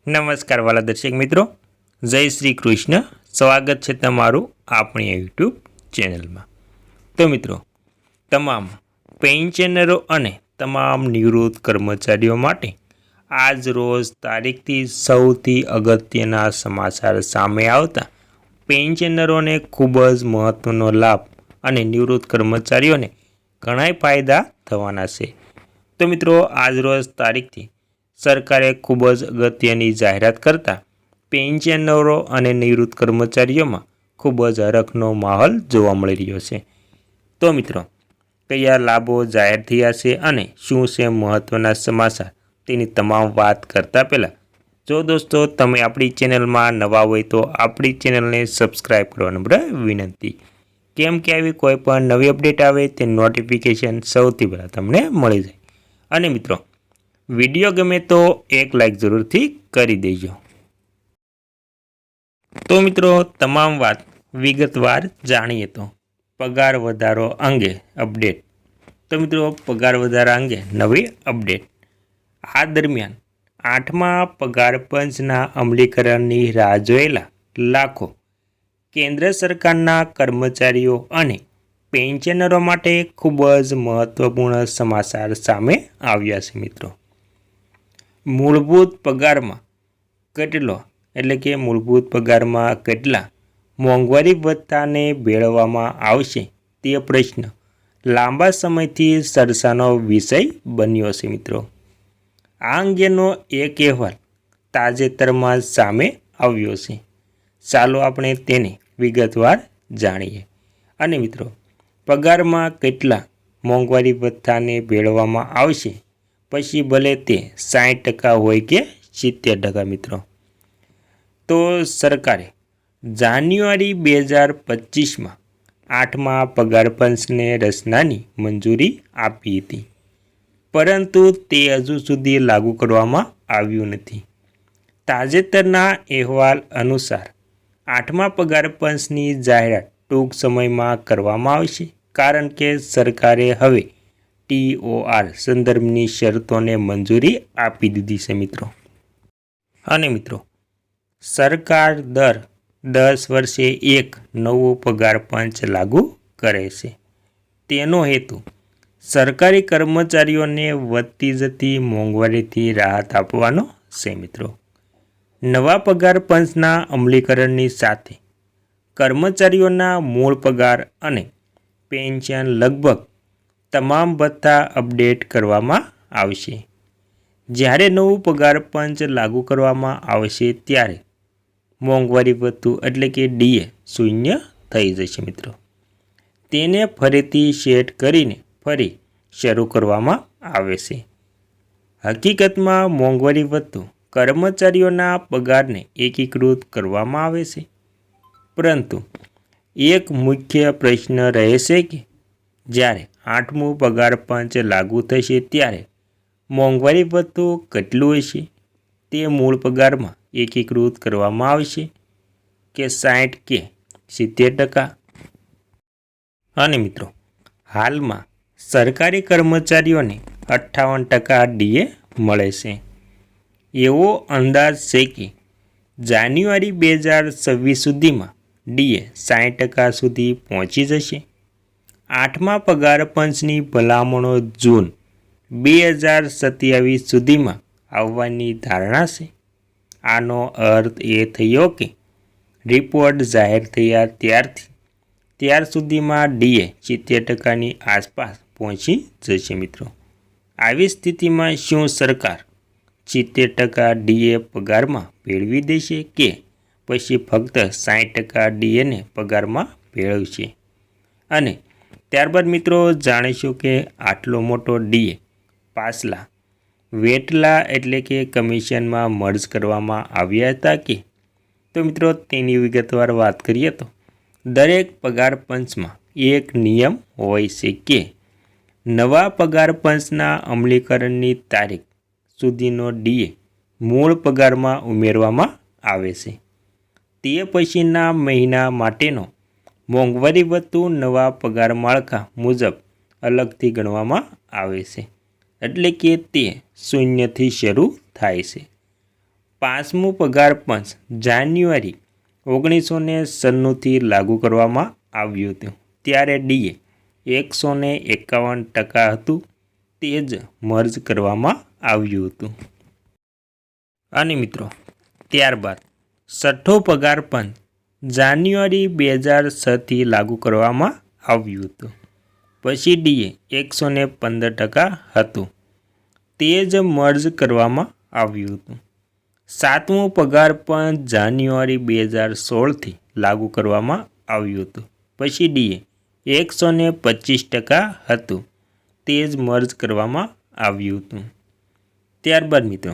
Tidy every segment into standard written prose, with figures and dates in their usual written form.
નમસ્કાર વાલા દર્શક મિત્રો, જય શ્રી કૃષ્ણ. સ્વાગત છે તમારું આપણી યુટ્યુબ ચેનલમાં. તો મિત્રો, તમામ પેન્શનરો અને તમામ નિવૃત્ત કર્મચારીઓ માટે આજ રોજ તારીખથી સૌથી અગત્યના સમાચાર સામે આવતા પેન્શનરોને ખૂબ જ મહત્ત્વનો લાભ અને નિવૃત્ત કર્મચારીઓને ઘણા ફાયદા થવાના છે. તો મિત્રો, આજ રોજ તારીખથી સરકારે ખૂબ જ અગત્યની જાહેરાત કરતા પેન્શનરો અને નિવૃત્ત કર્મચારીઓમાં ખૂબ જ હરખનો માહોલ જોવા મળી રહ્યો છે. તો મિત્રો, કયા લાભો જાહેર થયા છે અને શું છે મહત્ત્વના સમાચાર, તેની તમામ વાત કરતાં પહેલાં જો દોસ્તો તમે આપણી ચેનલમાં નવા હોય તો આપણી ચેનલને સબસ્ક્રાઈબ કરવાનું વિનંતી, કેમ કે આવી કોઈ પણ નવી અપડેટ આવે તે નોટિફિકેશન સૌથી પહેલાં તમને મળી જાય. અને મિત્રો, વિડીયો ગમે તો એક લાઈક જરૂરથી કરી દેજો. તો મિત્રો, તમામ વાત વિગતવાર જાણીએ તો પગાર વધારો અંગે અપડેટ. તો મિત્રો, પગાર વધારા અંગે નવી અપડેટ. આ દરમિયાન 8મા પગાર પંચના અમલીકરણની રાહ જોયેલા લાખો કેન્દ્ર સરકારના કર્મચારીઓ અને પેન્શનરો માટે ખૂબ જ મહત્વપૂર્ણ સમાચાર સામે આવ્યા છે. મિત્રો, મૂળભૂત પગારમાં કેટલા મોંઘવારી ભથ્થાને ભેળવવામાં આવશે તે પ્રશ્ન લાંબા સમયથી ચર્ચાનો વિષય બન્યો છે. મિત્રો, આ અંગેનો એક અહેવાલ તાજેતરમાં સામે આવ્યો છે. ચાલો આપણે તેને વિગતવાર જાણીએ. અને મિત્રો, પગારમાં કેટલા મોંઘવારી ભથ્થાને ભેળવવામાં આવશે, પછી ભલે તે 60% હોય કે 70%. મિત્રો, તો સરકારે જાન્યુઆરી 2025માં 8મા પગાર પંચને રચનાની મંજૂરી આપી હતી, પરંતુ તે હજુ સુધી લાગુ કરવામાં આવ્યું નથી. તાજેતરના અહેવાલ અનુસાર 8મા પગાર પંચની જાહેરાત ટૂંક સમયમાં કરવામાં આવશે, કારણ કે સરકારે હવે TOR સંદર્ભની શરતોને મંજૂરી આપી દીધી છે. મિત્રો, અને મિત્રો, સરકાર દર 10 વર્ષે એક નવું પગાર પંચ લાગુ કરે છે. તેનો હેતુ સરકારી કર્મચારીઓને વધતી જતી મોંઘવારીથી રાહત આપવાનો છે. મિત્રો, નવા પગાર પંચના અમલીકરણની સાથે કર્મચારીઓના મૂળ પગાર અને પેન્શન લગભગ તમામ ભથ્થા અપડેટ કરવામાં આવશે. જ્યારે નવું પગાર પંચ લાગુ કરવામાં આવશે ત્યારે મોંઘવારી ભથ્થું એટલે કે DA શૂન્ય થઈ જશે. મિત્રો, તેને ફરીથી સેટ કરીને ફરી શરૂ કરવામાં આવે છે. હકીકતમાં મોંઘવારી ભથ્થું કર્મચારીઓના પગારને એકીકૃત કરવામાં આવે છે, પરંતુ એક મુખ્ય પ્રશ્ન રહેશે કે જ્યારે 8મું પગાર પંચ લાગુ થશે ત્યારે મોંઘવારી ભથ્થું કેટલું હશે? તે મૂળ પગારમાં એકીકૃત કરવામાં આવશે કે 60 કે 70%? અને મિત્રો, હાલમાં સરકારી કર્મચારીઓને 58% DA મળે છે. એવો અંદાજ છે કે જાન્યુઆરી 2026 સુધીમાં DA 60% સુધી પહોંચી જશે. 8મા પગાર પંચની ભલામણો જૂન 2027 સુધીમાં આવવાની ધારણા છે. આનો અર્થ એ થયો કે રિપોર્ટ જાહેર થયા ત્યાર સુધીમાં DA 70%ની આસપાસ પહોંચી જશે. મિત્રો, આવી સ્થિતિમાં શું સરકાર 70% DA પગારમાં ભેળવી દેશે કે પછી ફક્ત 60% DAને પગારમાં ભેળવશે? અને ત્યારબાદ મિત્રો જાણીશું કે આટલો મોટો DA પાછલા વેટલા એટલે કે કમિશનમાં મર્જ કરવામાં આવ્યા હતા કે? તો મિત્રો, તેની વિગતવાર વાત કરીએ તો દરેક પગાર પંચમાં એક નિયમ હોય છે કે નવા પગાર પંચના અમલીકરણની તારીખ સુધીનો DA મૂળ પગારમાં ઉમેરવામાં આવે છે. તે પછીના મહિના માટેનો મોંઘવારી ભથ્થું નવા પગાર માળખા મુજબ અલગથી ગણવામાં આવે છે, એટલે કે તે શૂન્યથી શરૂ થાય છે. પાંચમું પગાર પંચ જાન્યુઆરી 1996થી લાગુ કરવામાં આવ્યું હતું, ત્યારે ડીએ 151% હતું, તે જ મર્જ કરવામાં આવ્યું હતું. અને મિત્રો ત્યારબાદ છઠ્ઠો પગાર પંચ જાન્યુઆરી 2006થી લાગુ કરવામાં આવ્યું હતું. પછી ડીએ 115% હતું, તે જ મર્જ કરવામાં આવ્યું હતું. સાતમું પગાર પંચ જાન્યુઆરી 2016થી લાગુ કરવામાં આવ્યું હતું. પછી ડીએ 125% હતું, તે જ મર્જ કરવામાં આવ્યું હતું. ત્યારબાદ મિત્રો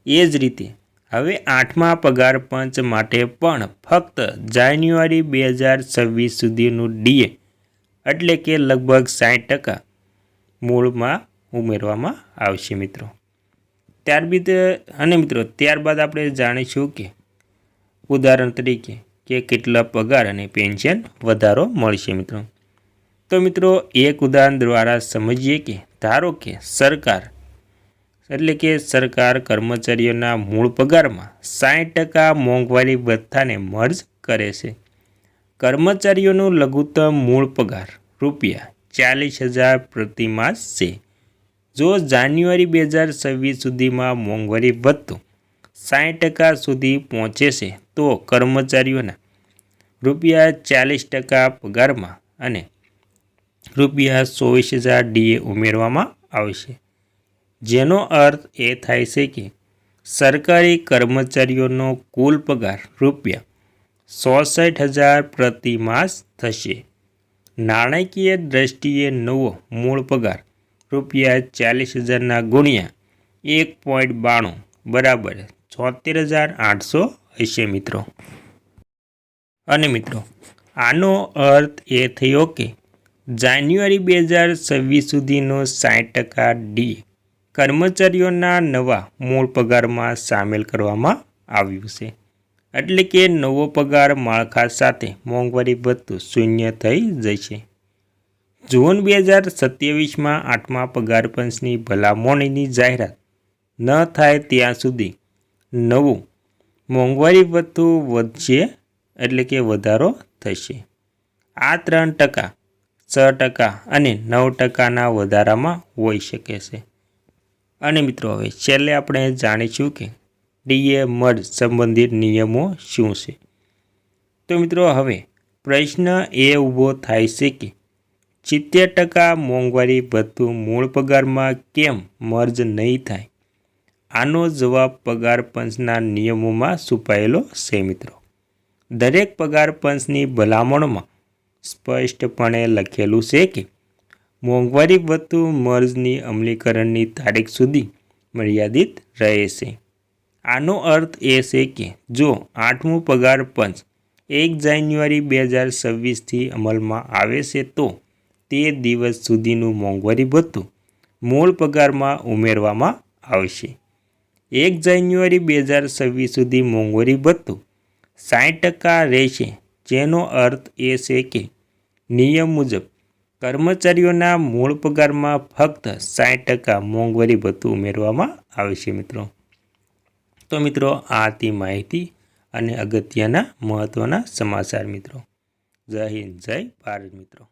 એ જ રીતે હવે આઠમા પગાર પંચ માટે પણ ફક્ત જાન્યુઆરી 2026 સુધીનું ડીએ એટલે કે લગભગ 60% મૂળમાં ઉમેરવામાં આવશે મિત્રો. ત્યારબાદ આપણે જાણીશું કે ઉદાહરણ તરીકે કે કેટલા પગાર અને પેન્શન વધારો મળશે મિત્રો. તો મિત્રો એક ઉદાહરણ દ્વારા સમજીએ કે ધારો કે સરકાર કર્મચારીઓના મૂળ પગારમાં 60% મોંઘવારી ભથ્થાને મર્જ કરે છે. કર્મચારીઓનું લઘુત્તમ મૂળ પગાર ₹40,000 પ્રતિ માસ છે. જો જાન્યુઆરી 2026 સુધીમાં મોંઘવારી ભથ્થું 60% સુધી પહોંચે છે તો કર્મચારીઓના ₹40% પગારમાં અને ₹24,000 ડીએ ઉમેરવામાં આવશે, જેનો અર્થ એ થાય છે કે સરકારી કર્મચારીઓનો કુલ પગાર ₹64,000 પ્રતિ માસ થશે. નાણાકીય દ્રષ્ટિએ નવો મૂળ પગાર ₹40,000 ગુણ્યા 1.92 બરાબર 76,800 હશે મિત્રો. અને મિત્રો આનો અર્થ એ થયો કે જાન્યુઆરી 2026 સુધીનો 60% ડીએ કર્મચારીઓના નવા મૂળ પગારમાં સામેલ કરવામાં આવ્યું છે. એટલે કે નવો પગાર માળખા સાથે મોંઘવારી ભથ્થું શૂન્ય થઈ જશે. જૂન 2027માં આઠમા પગાર પંચની ભલામણોની જાહેરાત ન થાય ત્યાં સુધી નવું મોંઘવારી ભથ્થું વધશે એટલે કે વધારો થશે. આ 3%, 6% અને 9%ના વધારામાં હોઈ શકે છે. અને મિત્રો હવે છેલ્લે આપણે જાણીશું કે ડીએ મર્જ સંબંધિત નિયમો શું છે. તો મિત્રો હવે પ્રશ્ન એ ઊભો થાય છે કે 70% મોંઘવારી ભથ્થું મૂળ પગારમાં કેમ મર્જ નહીં થાય? આનો જવાબ પગાર પંચના નિયમોમાં છુપાયેલો છે મિત્રો. દરેક પગાર પંચની ભલામણોમાં સ્પષ્ટપણે લખેલું છે કે મોંઘવારી ભથ્થું મર્જની અમલીકરણની તારીખ સુધી મર્યાદિત રહે છે. આનો અર્થ એ છે કે જો આઠમું પગાર પંચ 1 જાન્યુઆરી 2026થી અમલમાં આવે છે તો તે દિવસ સુધીનું મોંઘવારી ભથ્થું મૂળ પગારમાં ઉમેરવામાં આવશે. 1 જાન્યુઆરી 2026 સુધી મોંઘવારી ભથ્થું 60% રહેશે, જેનો અર્થ એ છે કે નિયમ મુજબ કર્મચારીઓના મૂળ પગારમાં ફક્ત 60% મોંઘવારી ભથ્થું ઉમેરવામાં આવશે મિત્રો. તો મિત્રો આ હતી માહિતી અને અગત્યના મહત્ત્વના સમાચાર મિત્રો. જય હિન્દ, જય ભારત મિત્રો.